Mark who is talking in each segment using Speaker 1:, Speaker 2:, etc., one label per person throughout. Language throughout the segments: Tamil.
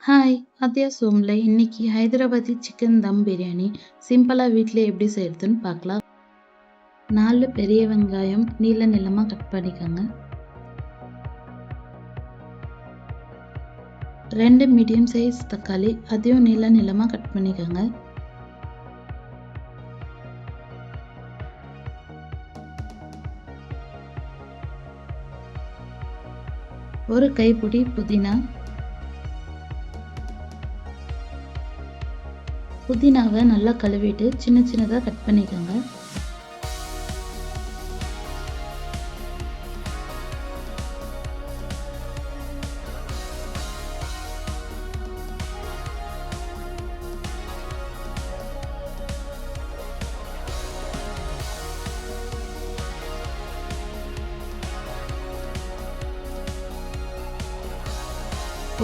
Speaker 1: ஹாய்! ஆத்யாஸ் ஹோம்ல இன்னைக்கு ஹைதராபாதி சிக்கன் தம் பிரியாணி சிம்பிளா வீட்லயே எப்படி செய்யறதுன்னு பார்க்கலாம். 4 பெரிய வெங்காயம் நீள நீளமா கட் பண்ணிக்கோங்க. 2 மீடியம் சைஸ் தக்காளி அதையும் நீள நீளமா கட் பண்ணிக்கோங்க. ஒரு கைப்பிடி புதினா. புதினாவை நல்லா கழுவிட்டு சின்ன சின்னதாக கட் பண்ணிக்கோங்க.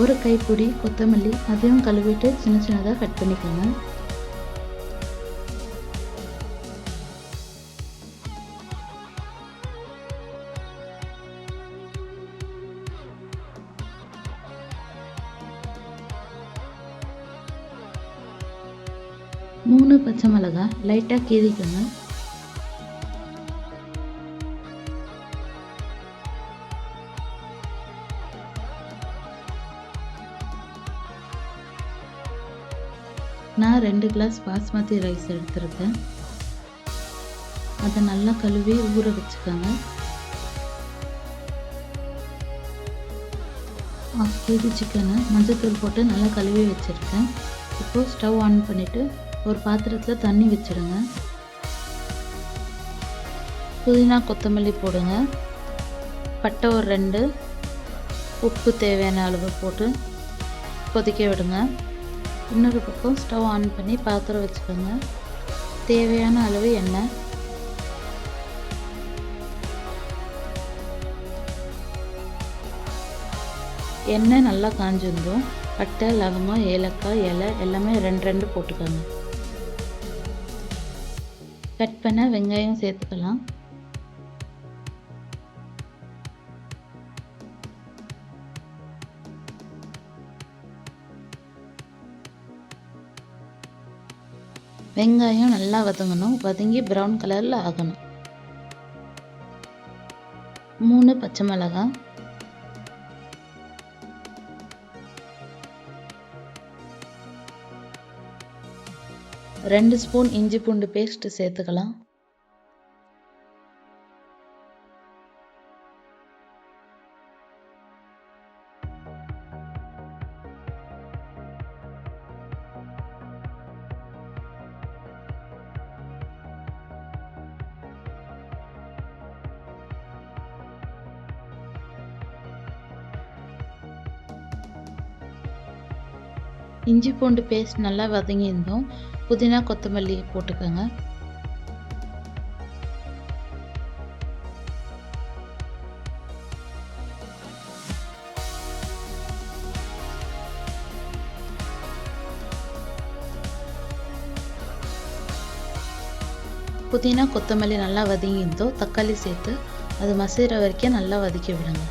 Speaker 1: ஒரு கைப்பிடி கொத்தமல்லி அதையும் கழுவிட்டு சின்ன சின்னதாக கட் பண்ணிக்கோங்க. மூணு பச்சை மிளகாய் லைட்டாக கீறிக்கோங்க. நான் 2 கிளாஸ் பாஸ்மதி ரைஸ் எடுத்துருக்கேன். அதை நல்லா கழுவி ஊற வச்சுக்கோங்க. 1/2 kg சிக்கனை மஞ்சத்தூள் போட்டு நல்லா கழுவி வச்சுருக்கேன். இப்போது ஸ்டவ் ஆன் பண்ணிவிட்டு ஒரு பாத்திரத்தில் தண்ணி வச்சுடுங்க. புதினா கொத்தமல்லி போடுங்க. பட்டை ஒரு 2, உப்பு தேவையான அளவு போட்டு கொதிக்க விடுங்க. இன்னொரு பக்கம் ஸ்டவ் ஆன் பண்ணி பாத்திரம் வச்சுக்கோங்க. தேவையான அளவு எண்ணெய். எண்ணெய் நல்லா காஞ்சிருந்தோம். பட்டை, லவங்கம், ஏலக்காய், இலை எல்லாமே 2 போட்டுக்கோங்க. கட் பண்ண வெங்காயம் சேர்த்துக்கலாம். வெங்காயம் நல்லா வதங்கணும். வதங்கி ப்ரௌன் கலரில் ஆகணும். 3 பச்சை மிளகாய், 2 ஸ்பூன் இஞ்சி பூண்டு பேஸ்ட் சேர்த்துக்கலாம். இஞ்சி பூண்டு பேஸ்ட் நல்லா வதங்கியிருந்தோம். புதினா கொத்தமல்லி போட்டுக்கோங்க. புதினா கொத்தமல்லி நல்லா வதங்கியிருந்தோம். தக்காளி சேர்த்து அது மசிற வரைக்கும் நல்லா வதக்கி விடுங்க.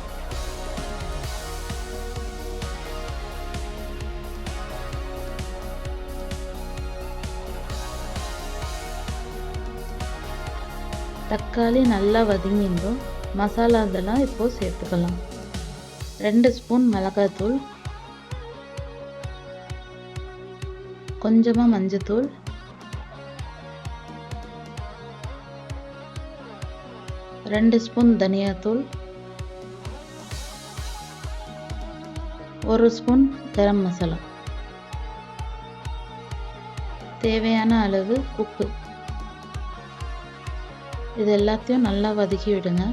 Speaker 1: தக்காளி நல்லா வதங்கியிருந்தோம். மசாலா இதெல்லாம் இப்போது சேர்த்துக்கலாம். 2 ஸ்பூன் மிளகாய்த்தூள், கொஞ்சமாக மஞ்சத்தூள், 2 ஸ்பூன் தனியாத்தூள், 1 ஸ்பூன் கரம் மசாலா, தேவையான அளவு உப்பு. இது எல்லாத்தையும் நல்லா வதக்கி விடுங்க.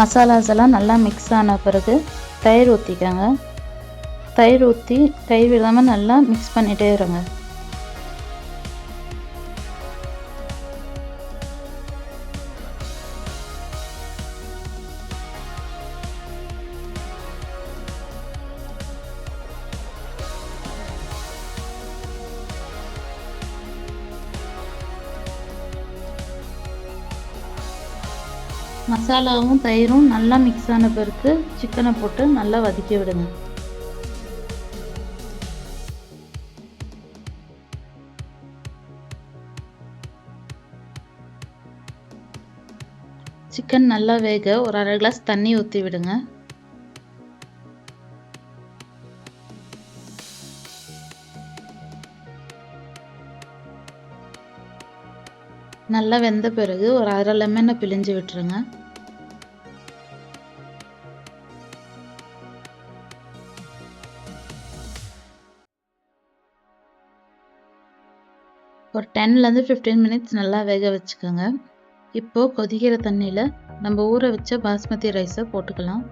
Speaker 1: மசாலாஸ் எல்லாம் நல்லா மிக்ஸ் ஆன பிறகு தயிர் ஊற்றிக்கோங்க. தயிர் ஊற்றி கை விடாமல் நல்லா மிக்ஸ் பண்ணிகிட்டே இருங்க. மசாலாவும் தயிரும் நல்லா மிக்ஸ் ஆன பிறகு சிக்கனை போட்டு நல்லா வதக்கி விடுங்க. சிக்கன் நல்லா வேக ஒரு 1/2 கிளாஸ் தண்ணி ஊற்றி விடுங்க. நல்லா வெந்த பிறகு ஒரு 1/2 லெமனை பிழிஞ்சு விட்டுருங்க. ஒரு 10லேருந்து 15 மினிட்ஸ் நல்லா வேக வச்சுக்கோங்க. இப்போது கொதிக்கிற தண்ணியில் நம்ம ஊற வச்ச பாஸ்மதி ரைஸை போட்டுக்கலாம்.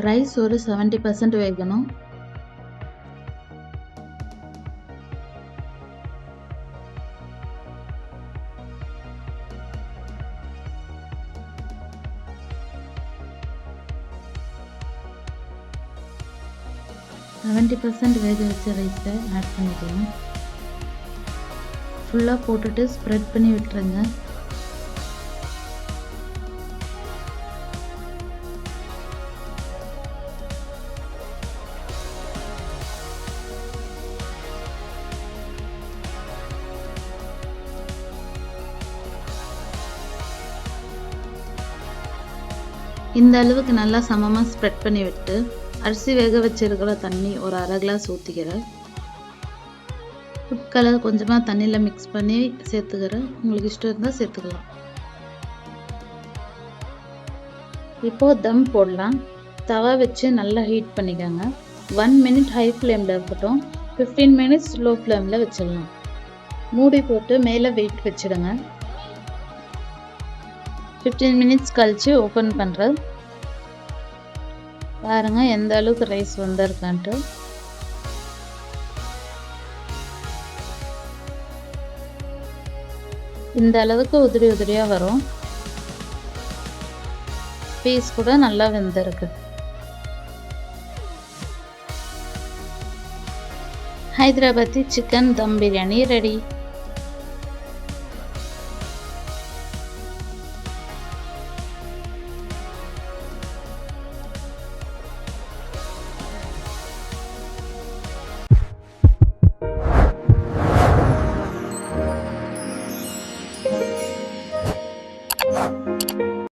Speaker 1: ரைஸ் ஒரு 70% வேகணும். வேக வச்ச ரைஸை ஆட் பண்ணிக்கலாம். ஃபுல்லாக போட்டுட்டு ஸ்ப்ரெட் பண்ணி விட்டுருங்க. இந்த அளவுக்கு நல்லா சமமாக ஸ்ப்ரெட் பண்ணி விட்டு அரிசி வேக வச்சிருக்கிற தண்ணி ஒரு 1/2 கிளாஸ் ஊற்றிக்கிறேன். ஃபுட் கலர் கொஞ்சமாக தண்ணியில் மிக்ஸ் பண்ணி சேர்த்துக்கிறேன். உங்களுக்கு இஷ்டம் இருந்தால் சேர்த்துக்கலாம். இப்போது தம் போடலாம். தவா வச்சு நல்லா ஹீட் பண்ணிக்கோங்க. 1 மினிட் ஹை ஃப்ளேமில் இருக்கட்டும். 15 மினிட்ஸ் லோ ஃப்ளேமில் வச்சிடலாம். மூடி போட்டு மேலே வெயிட் வச்சிடுங்க. 15 மினிட்ஸ் கழிச்சு ஓப்பன் பண்ணுறேன். பாருங்க எந்த அளவுக்கு ரைஸ் வந்திருக்கான்ட்டு. இந்த அளவுக்கு உதிரி உதிரியாக வரும். பீஸ் கூட நல்லா வெந்திருக்கு. ஹைதராபாத்தி சிக்கன் தம் பிரியாணி ரெடி.